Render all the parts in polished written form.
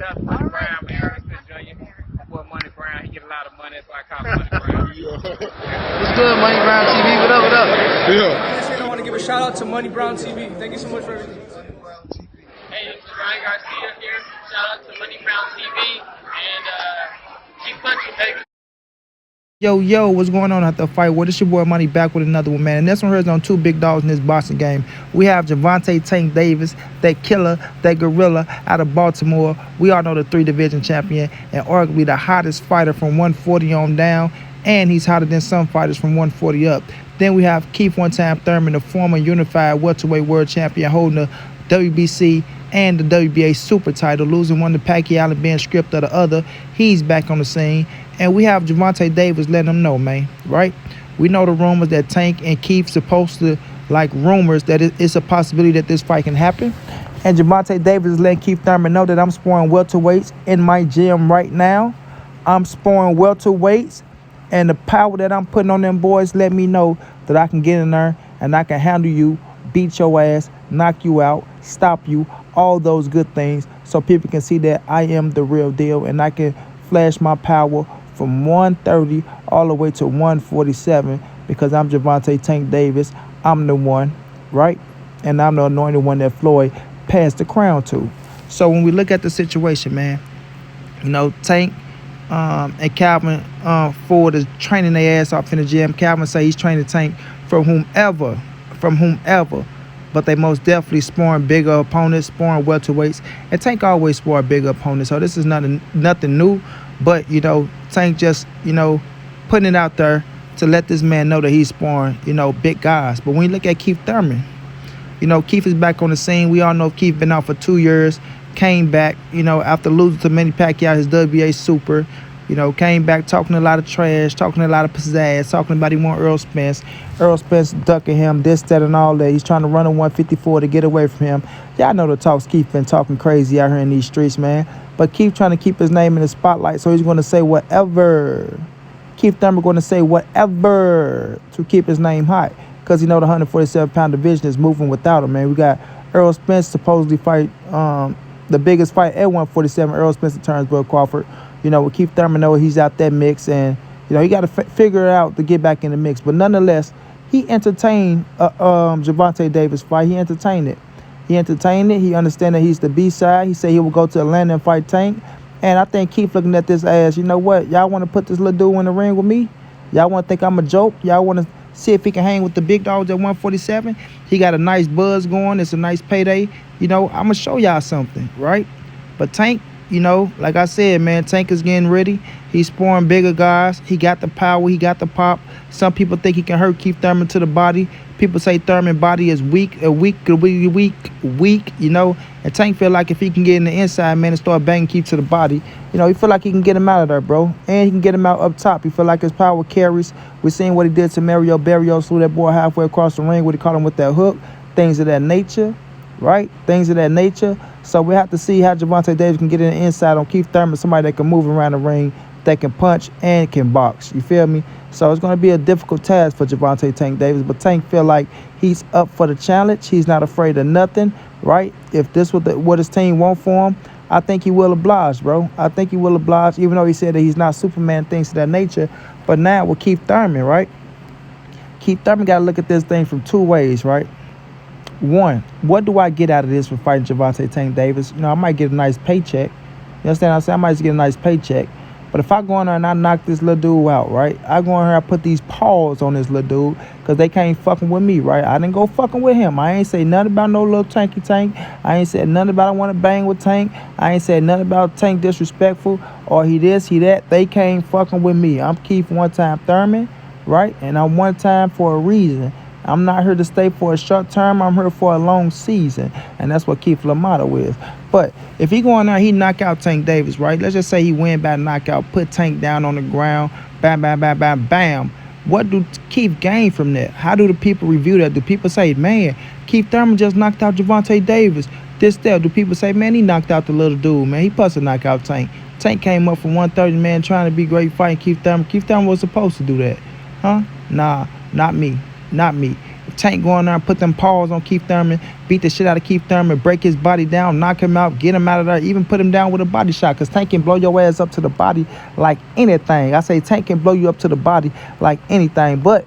Shout out to Money Brown, man. Ernest Jr. Boy, Money Brown, he get a lot of money, that's why I call him Money Brown. What's good, Money Brown TV? What up, what up? Yeah. I want to give a shout out to Money Brown TV. Thank you so much for everything. Hey, this is Ryan Garcia here. Shout out to Money Brown TV. And keep punching, baby. Yo, what's going on after the fight? Well, this your boy Money back with another one, man. And this one here is on two big dogs in this boxing game. We have Gervonta Tank Davis, that killer, that gorilla out of Baltimore. We all know the 3-division champion and arguably the hottest fighter from 140 on down. And he's hotter than some fighters from 140 up. Then we have Keith one-time Thurman, the former unified welterweight world champion, holding the WBC and the WBA super title, losing one to Pacquiao and being stripped of the other. He's back on the scene. And we have Gervonta Davis letting them know, man, right? We know the rumors that Tank and Keith supposed to, like rumors that it's a possibility that this fight can happen. And Gervonta Davis is letting Keith Thurman know that I'm sparring welterweights in my gym right now. I'm sparring welterweights, and the power that I'm putting on them boys let me know that I can get in there and I can handle you, beat your ass, knock you out, stop you, all those good things, so people can see that I am the real deal and I can flash my power from 130 all the way to 147 because I'm Gervonta Tank Davis. I'm the one, right? And I'm the anointed one that Floyd passed the crown to. So when we look at the situation, man, you know, Tank and Calvin Ford is training their ass off in the gym. Calvin say he's training Tank from whomever, but they most definitely sparring bigger opponents, sparring welterweights, and Tank always sparred bigger opponents. So this is nothing new, but you know, Tank just, you know, putting it out there to let this man know that he's sparring, you know, big guys. But when you look at Keith Thurman, you know, Keith is back on the scene. We all know Keith been out for 2 years, came back, you know, after losing to Manny Pacquiao, his WBA super, you know, came back talking a lot of trash, talking a lot of pizzazz, talking about he want Earl Spence. Earl Spence ducking him, this, that, and all that. He's trying to run a 154 to get away from him. Y'all know the talks Keith been talking crazy out here in these streets, man. But Keith trying to keep his name in the spotlight, so he's going to say whatever. Keith Thurman going to say whatever to keep his name hot because he know the 147-pound division is moving without him, man. We got Earl Spence supposedly fight the biggest fight at 147, Earl Spence and Turnsville Crawford. You know, with Keith Thurman know he's out that mix, and you know he got to figure it out to get back in the mix. But nonetheless, he entertained Gervonta Davis fight. He entertained it. He entertained it. He understand that he's the B-side. He said he will go to Atlanta and fight Tank. And I think Keith looking at this as, you know what, y'all want to put this little dude in the ring with me? Y'all want to think I'm a joke? Y'all want to see if he can hang with the big dogs at 147? He got a nice buzz going. It's a nice payday. You know, I'm going to show y'all something, right? But Tank, you know, like I said, man, Tank is getting ready. He's sparring bigger guys. He got the power. He got the pop. Some people think he can hurt Keith Thurman to the body. People say Thurman's body is weak, you know. And Tank feel like if he can get in the inside, man, and start banging Keith to the body, you know, he feel like he can get him out of there, bro. And he can get him out up top. He feel like his power carries. We're seeing what he did to Mario Barrios, threw that boy halfway across the ring, what he caught him with that hook, things of that nature, right? Things of that nature. So we have to see how Gervonta Davis can get in the inside on Keith Thurman, somebody that can move around the ring, that can punch and can box. You feel me? So it's going to be a difficult task for Gervonta Tank Davis, but Tank feel like he's up for the challenge. He's not afraid of nothing, right? If this was what his team want for him, I think he will oblige, bro. I think he will oblige, even though he said that he's not Superman, things of that nature. But now with Keith Thurman, right? Keith Thurman got to look at this thing from two ways, right? One, what do I get out of this for fighting Gervonta Tank Davis? You know, I might get a nice paycheck. You understand what I'm saying? I might just get a nice paycheck. But if I go in there and I knock this little dude out, right? I go in here, I put these paws on this little dude because they can't fucking with me, right? I didn't go fucking with him. I ain't say nothing about no little Tanky Tank. I ain't said nothing about I want to bang with Tank. I ain't said nothing about Tank disrespectful or he this, he that. They can't fucking with me. I'm Keith one-time Thurman, right? And I'm one time for a reason. I'm not here to stay for a short term. I'm here for a long season. And that's what Keith LaMotto is. But if he go in there, he knock out Tank Davis, right? Let's just say he win by knockout, put Tank down on the ground, bam, bam, bam, bam, bam. What do Keith gain from that? How do the people review that? Do people say, man, Keith Thurman just knocked out Gervonta Davis? This, that. Do people say, man, he knocked out the little dude, man. He supposed to knock out Tank. Tank came up from 130, man, trying to be great fighting Keith Thurman. Keith Thurman was supposed to do that. Huh? Nah, not me. Not me. Tank going there and put them paws on Keith Thurman, beat the shit out of Keith Thurman, break his body down, knock him out, get him out of there, even put him down with a body shot, because Tank can blow your ass up to the body like anything. I say Tank can blow you up to the body like anything. But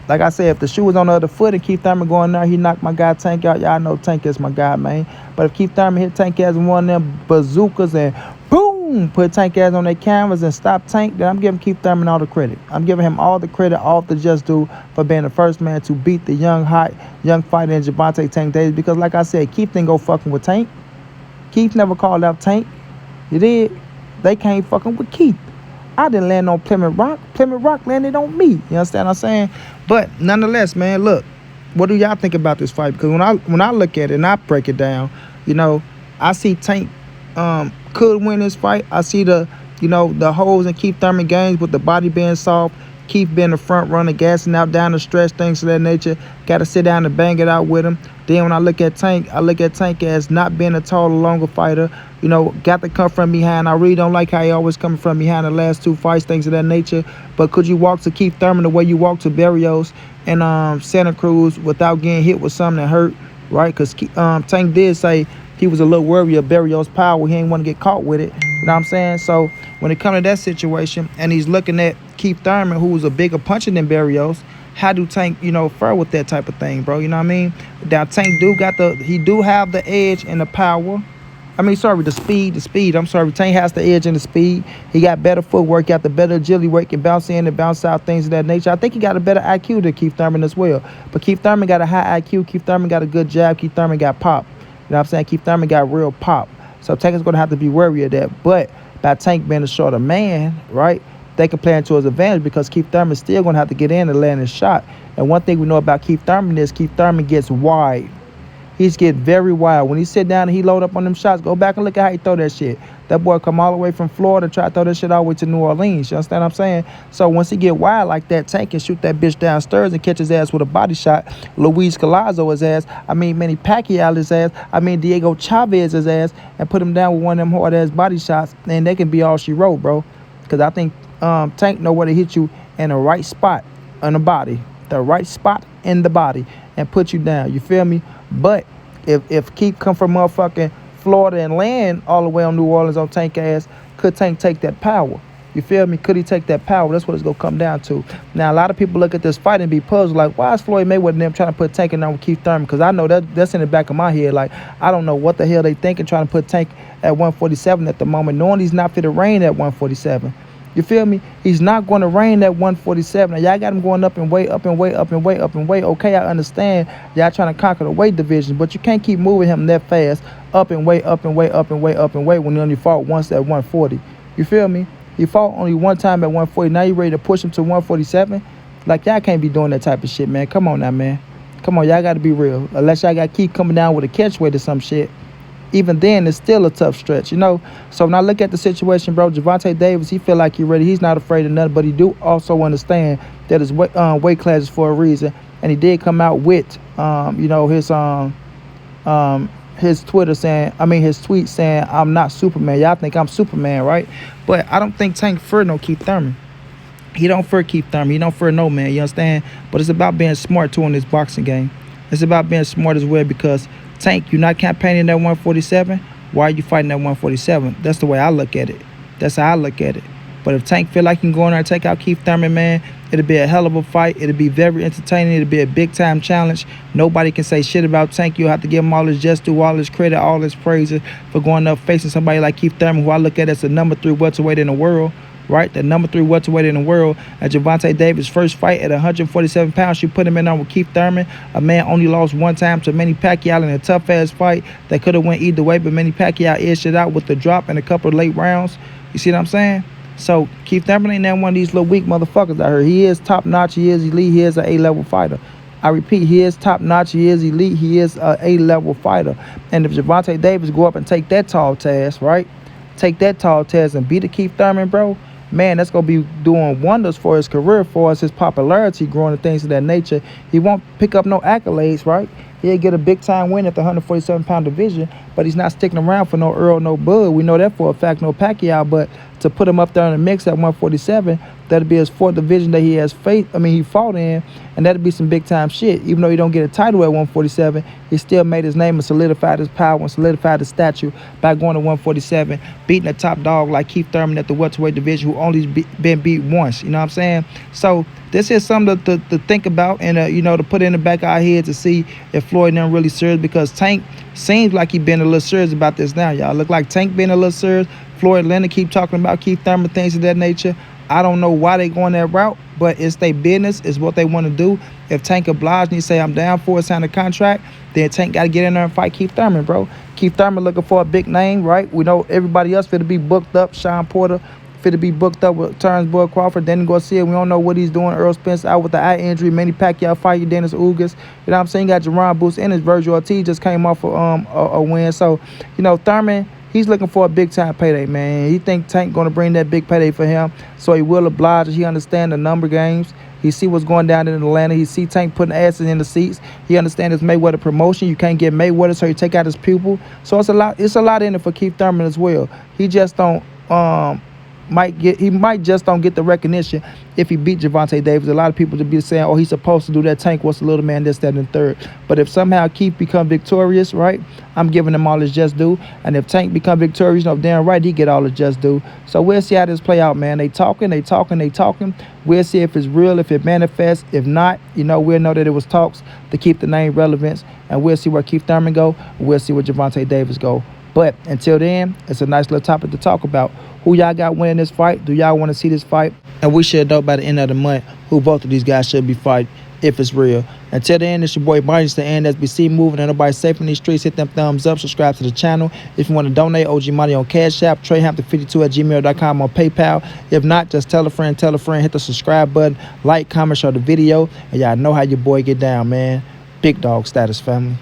like I said, if the shoe was on the other foot and Keith Thurman going there, he knocked my guy Tank out. Y'all know Tank is my guy, man. But if Keith Thurman hit Tank as one of them bazookas and boom, put Tank ass on their canvas and stop Tank, then I'm giving Keith Thurman all the credit. I'm giving him all the credit, all the just due for being the first man to beat the young fighter in Gervonta Tank Davis. Because like I said, Keith didn't go fucking with Tank. Keith never called out Tank. You did? They came fucking with Keith. I didn't land on Plymouth Rock. Plymouth Rock landed on me. You understand what I'm saying? But nonetheless, man, look, what do y'all think about this fight? Because when I look at it and I break it down, you know, I see Tank could win this fight. I see the holes in Keith Thurman games with the body being soft, Keith being the front runner, gassing out down the stretch, things of that nature. Got to sit down and bang it out with him. Then when I look at Tank as not being a taller, longer fighter. You know, got to come from behind. I really don't like how he always coming from behind the last two fights, things of that nature. But could you walk to Keith Thurman the way you walk to Barrios and Santa Cruz without getting hit with something that hurt, right? Because Tank did say he was a little worried of Barrios' power. He ain't want to get caught with it. You know what I'm saying? So when it comes to that situation, and he's looking at Keith Thurman, who was a bigger puncher than Barrios, how do Tank, fare with that type of thing, bro? You know what I mean? Now Tank do have the edge and the power. The speed. I'm sorry. Tank has the edge and the speed. He got better footwork, got the better agility work, can bounce in and bounce out, things of that nature. I think he got a better IQ than Keith Thurman as well. But Keith Thurman got a high IQ. Keith Thurman got a good jab. Keith Thurman got pop. You know what I'm saying? Keith Thurman got real pop. So Tank is going to have to be wary of that. But by Tank being a shorter man, right, they can play into his advantage because Keith Thurman still going to have to get in and land his shot. And one thing we know about Keith Thurman is Keith Thurman gets wide. He's get very wild. When he sit down and he load up on them shots, go back and look at how he throw that shit. That boy come all the way from Florida, try to throw that shit all the way to New Orleans. You understand what I'm saying? So once he get wild like that, Tank can shoot that bitch downstairs and catch his ass with a body shot. Luis Collazo his ass. Manny Pacquiao his ass. Diego Chavez his ass, and put him down with one of them hard ass body shots, and they can be all she wrote, bro. Because I think Tank know where to hit you in the right spot on the body. The right spot in the body and put you down. You feel me? But if Keith come from motherfucking Florida and land all the way on New Orleans on Tank ass, could Tank take that power? You feel me? Could he take that power? That's what it's going to come down to. Now, a lot of people look at this fight and be puzzled, like, why is Floyd Mayweather and them trying to put Tank in there with Keith Thurman? Because I know that's in the back of my head. Like, I don't know what the hell they thinking trying to put Tank at 147 at the moment, knowing he's not fit to reign at 147. You feel me? He's not going to reign at 147. Now, y'all got him going up and weight, up and weight, up and weight, up and weight. Okay, I understand y'all trying to conquer the weight division, but you can't keep moving him that fast, up and weight, up and weight, up and weight, up and weight, when he only fought once at 140. You feel me? He fought only one time at 140. Now you ready to push him to 147? Like, y'all can't be doing that type of shit, man. Come on now, man. Come on, y'all got to be real. Unless y'all got to keep coming down with a catch weight or some shit. Even then, it's still a tough stretch, So when I look at the situation, bro, Gervonta Davis, he feel like he ready. He's not afraid of nothing, but he do also understand that his weight class is for a reason. And he did come out with, his Twitter saying, his tweet saying, I'm not Superman. Y'all think I'm Superman, right? But I don't think Tank fear no Keith Thurman. He don't fear Keith Thurman. He don't fear no man, you understand? But it's about being smart, too, in this boxing game. It's about being smart as well, because Tank, you're not campaigning at 147. Why are you fighting at 147? That's the way I look at it. That's how I look at it. But if Tank feel like he can go in there and take out Keith Thurman, man, it'll be a hell of a fight. It'll be very entertaining. It'll be a big-time challenge. Nobody can say shit about Tank. You'll have to give him all his just due, all his credit, all his praises for going up facing somebody like Keith Thurman, who I look at as the number 3 welterweight in the world. Right, the number 3 welterweight in the world. At Gervonta Davis' first fight at 147 pounds, you put him in there with Keith Thurman. A man only lost one time to Manny Pacquiao in a tough-ass fight that could have went either way, but Manny Pacquiao edged it out with the drop and a couple of late rounds. You see what I'm saying? So Keith Thurman ain't that one of these little weak motherfuckers out here. He is top-notch. He is elite. He is an A-level fighter. I repeat, he is top-notch. He is elite. He is an A-level fighter. And if Gervonta Davis go up and take that tall task, right? Take that tall task and beat the Keith Thurman, bro, man, that's going to be doing wonders for his career, for us, his popularity growing and things of that nature. He won't pick up no accolades, right? He'll get a big-time win at the 147-pound division, but he's not sticking around for no Earl, no Bud. We know that for a fact, no Pacquiao, but to put him up there in the mix at 147, that'll be his 4th division that he fought in, and that'll be some big-time shit. Even though he don't get a title at 147, he still made his name and solidified his power and solidified his statue by going to 147, beating a top dog like Keith Thurman at the welterweight division, who only been beat once. You know what I'm saying? So this is something to think about and, to put in the back of our head to see if Floyd not really serious, because Tank seems like he been a little serious about this now, y'all. Look like Tank been a little serious. Floyd Leonard keep talking about Keith Thurman, things of that nature. I don't know why they going that route, but it's their business. It's what they want to do. If Tank obliged and he say, I'm down for it, sign a contract, then Tank got to get in there and fight Keith Thurman, bro. Keith Thurman looking for a big name, right? We know everybody else fit to be booked up. Sean Porter fit to be booked up with Terrence Boyd Crawford. Danny Garcia, we don't know what he's doing. Earl Spence out with the eye injury. Manny Pacquiao fight Dennis Ugas. You know what I'm saying? You got Jerron Boots and his Virgil Ortiz just came off a win. So, Thurman, he's looking for a big-time payday, man. He think Tank going to bring that big payday for him, so he will oblige. He understand the number games. He see what's going down in Atlanta. He see Tank putting asses in the seats. He understand his Mayweather promotion. You can't get Mayweather, so you take out his pupil. So it's a lot in it for Keith Thurman as well. He just don't might just don't get the recognition if he beat Gervonta Davis. A lot of people to be saying, oh, he's supposed to do that. Tank was a little man, this, that, and the third. But if somehow Keith become victorious, right, I'm giving him all his just due. And if Tank become victorious, damn right, he get all his just due. So we'll see how this play out, man. They talking. We'll see if it's real, if it manifests. If not, we'll know that it was talks to keep the name relevance. And we'll see where Keith Thurman go. We'll see where Gervonta Davis go. But until then, it's a nice little topic to talk about. Who y'all got winning this fight? Do y'all want to see this fight? And we should know by the end of the month who both of these guys should be fighting if it's real. Until then, it's your boy Marty. It's the NSBC moving. And nobody safe in these streets. Hit them thumbs up. Subscribe to the channel. If you want to donate, OG Money on Cash App. TreyHampton52@gmail.com on PayPal. If not, just tell a friend. Hit the subscribe button. Like, comment, share the video. And y'all know how your boy get down, man. Big dog status, family.